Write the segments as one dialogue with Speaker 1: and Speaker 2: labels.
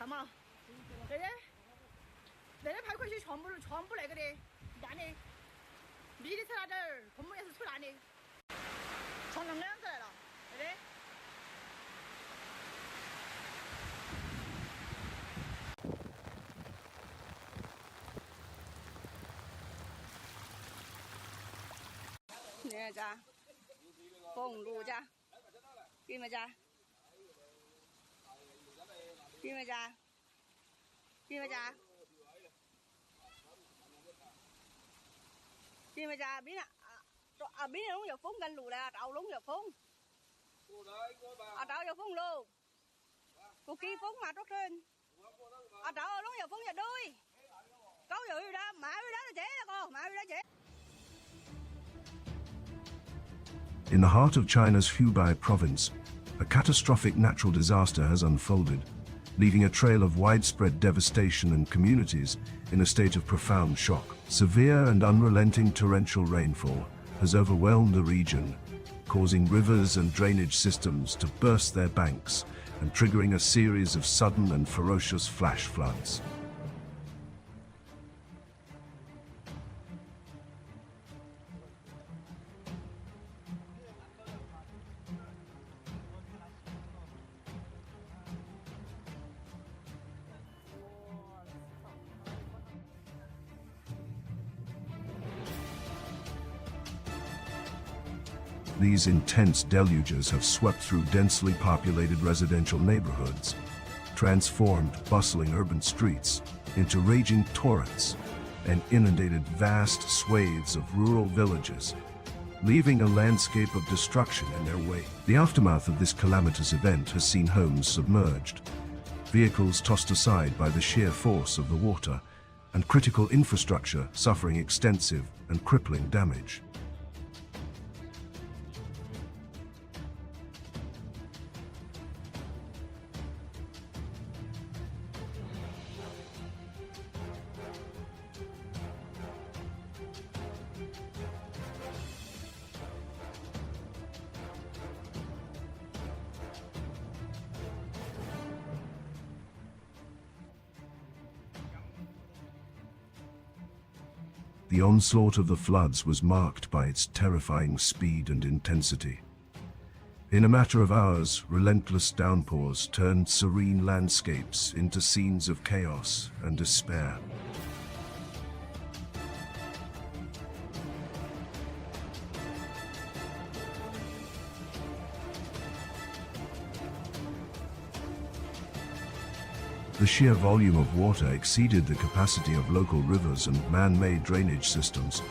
Speaker 1: 가만. 내내 발코시 전부 내 그래. 나네. 미리 사람들 본문에서 술 안 해. 정령량 거라. 그래? Nè cha, phong lù cha, kim mà cha, kim mà cha, kim mà cha, kim mà cha biết à biết đúng giờ phun canh lù là trâu đúng giờ phun, trâu giờ phun luôn, cô kia phun mà tốt hơn, trâu đúng giờ phun giờ đuôi, câu giờ đó mã đó là chế là cô, mã đó chế.
Speaker 2: In the heart of China's Hubei Province, a catastrophic natural disaster has unfolded, leaving a trail of widespread devastation and communities in a state of profound shock. Severe and unrelenting torrential rainfall has overwhelmed the region, causing rivers and drainage systems to burst their banks and triggering a series of sudden and ferocious flash floods. These intense deluges have swept through densely populated residential neighborhoods, transformed bustling urban streets into raging torrents, and inundated vast swathes of rural villages, leaving a landscape of destruction in their wake. The aftermath of this calamitous event has seen homes submerged, vehicles tossed aside by the sheer force of the water, and critical infrastructure suffering extensive and crippling damage. The onslaught of the floods was marked by its terrifying speed and intensity. In a matter of hours, relentless downpours turned serene landscapes into scenes of chaos and despair. The sheer volume of water exceeded the capacity of local rivers and man-made drainage systems,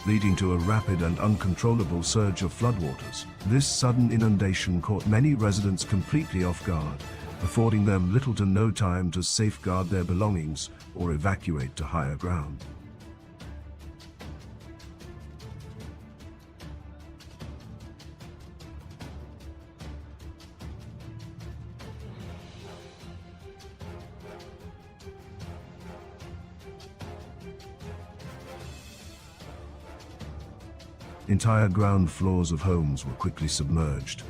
Speaker 2: leading to a rapid and uncontrollable surge of floodwaters. This sudden inundation caught many residents completely off guard, affording them little to no time to safeguard their belongings or evacuate to higher ground. Entire ground floors of homes were quickly submerged,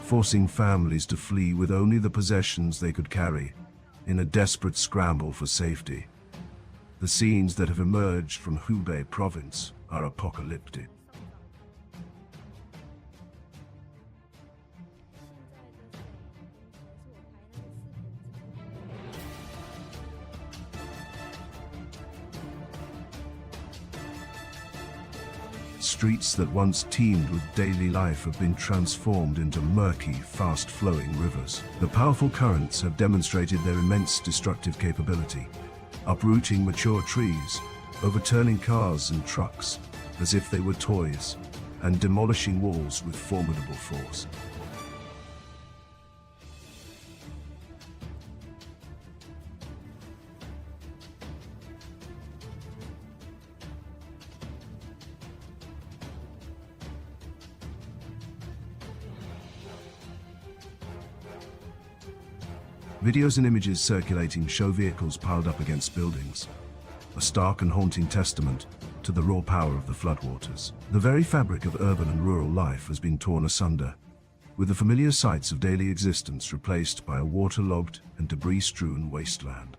Speaker 2: forcing families to flee with only the possessions they could carry in a desperate scramble for safety. The scenes that have emerged from Hubei Province are apocalyptic. Streets that once teemed with daily life have been transformed into murky, fast-flowing rivers. The powerful currents have demonstrated their immense destructive capability, uprooting mature trees, overturning cars and trucks as if they were toys, and demolishing walls with formidable force. Videos and images circulating show vehicles piled up against buildings, a stark and haunting testament to the raw power of the floodwaters. The very fabric of urban and rural life has been torn asunder, with the familiar sights of daily existence replaced by a waterlogged and debris-strewn wasteland.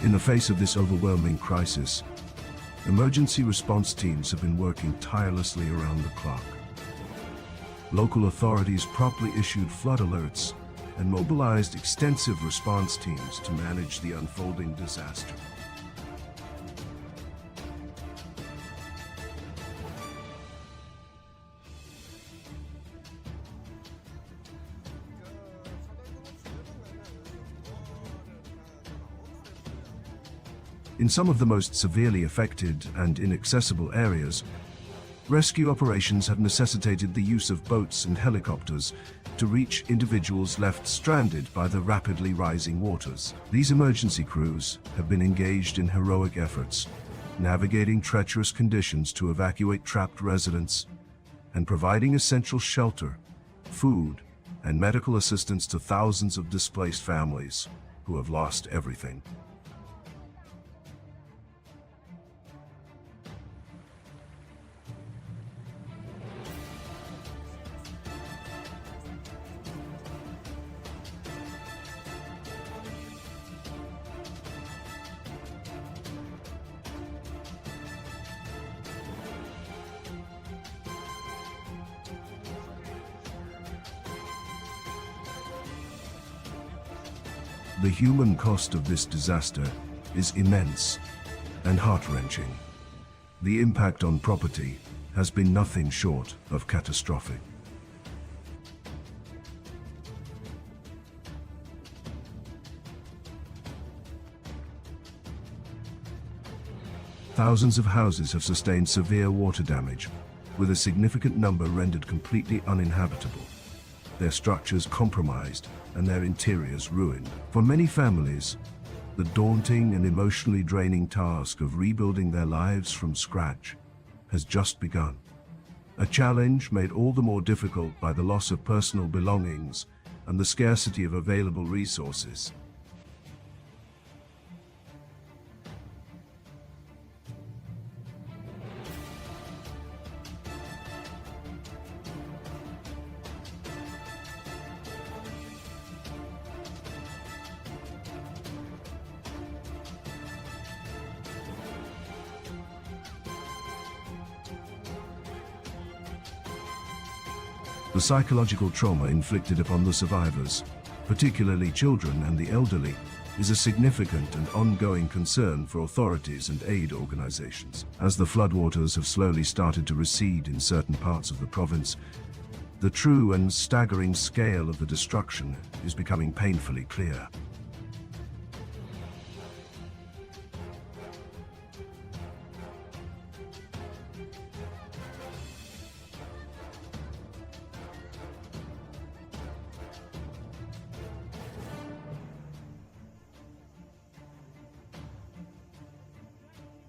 Speaker 2: In the face of this overwhelming crisis, emergency response teams have been working tirelessly around the clock. Local authorities promptly issued flood alerts and mobilized extensive response teams to manage the unfolding disaster. In some of the most severely affected and inaccessible areas, rescue operations have necessitated the use of boats and helicopters to reach individuals left stranded by the rapidly rising waters. These emergency crews have been engaged in heroic efforts, navigating treacherous conditions to evacuate trapped residents and providing essential shelter, food, and medical assistance to thousands of displaced families who have lost everything. The human cost of this disaster is immense and heart-wrenching. The impact on property has been nothing short of catastrophic. Thousands of houses have sustained severe water damage, with a significant number rendered completely uninhabitable, their structures compromised and their interiors ruined. For many families, the daunting and emotionally draining task of rebuilding their lives from scratch has just begun. A challenge made all the more difficult by the loss of personal belongings and the scarcity of available resources. The psychological trauma inflicted upon the survivors, particularly children and the elderly, is a significant and ongoing concern for authorities and aid organizations. As the floodwaters have slowly started to recede in certain parts of the province, the true and staggering scale of the destruction is becoming painfully clear.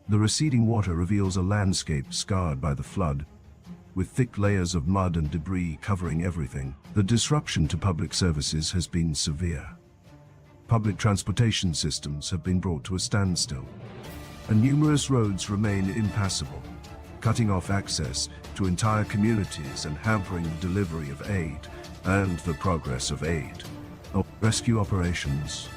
Speaker 2: The receding water reveals a landscape scarred by the flood, with thick layers of mud and debris covering everything. The disruption to public services has been severe. Public transportation systems have been brought to a standstill, and numerous roads remain impassable, cutting off access to entire communities and hampering the delivery of aid and the progress of aid. Rescue operations.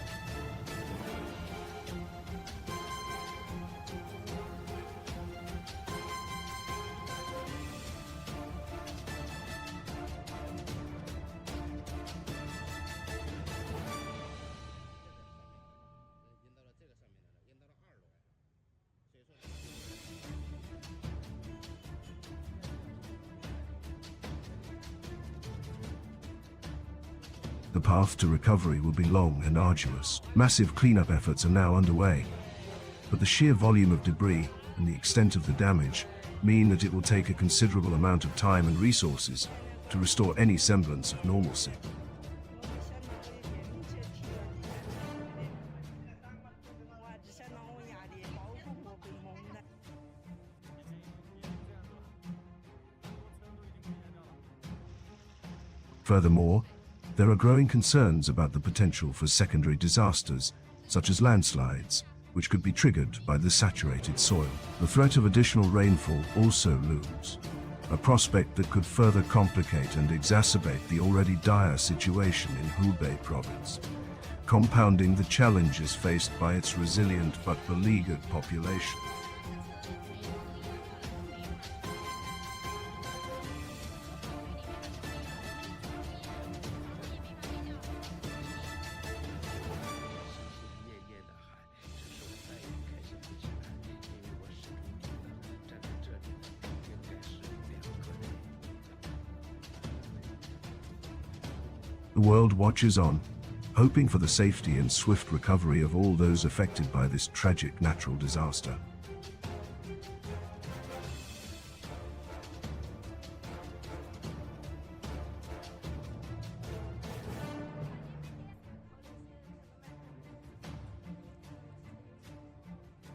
Speaker 2: The path to recovery will be long and arduous. Massive cleanup efforts are now underway, but the sheer volume of debris and the extent of the damage mean that it will take a considerable amount of time and resources to restore any semblance of normalcy. Furthermore, there are growing concerns about the potential for secondary disasters, such as landslides, which could be triggered by the saturated soil. The threat of additional rainfall also looms, a prospect that could further complicate and exacerbate the already dire situation in Hubei Province, compounding the challenges faced by its resilient but beleaguered population. The world watches on, hoping for the safety and swift recovery of all those affected by this tragic natural disaster.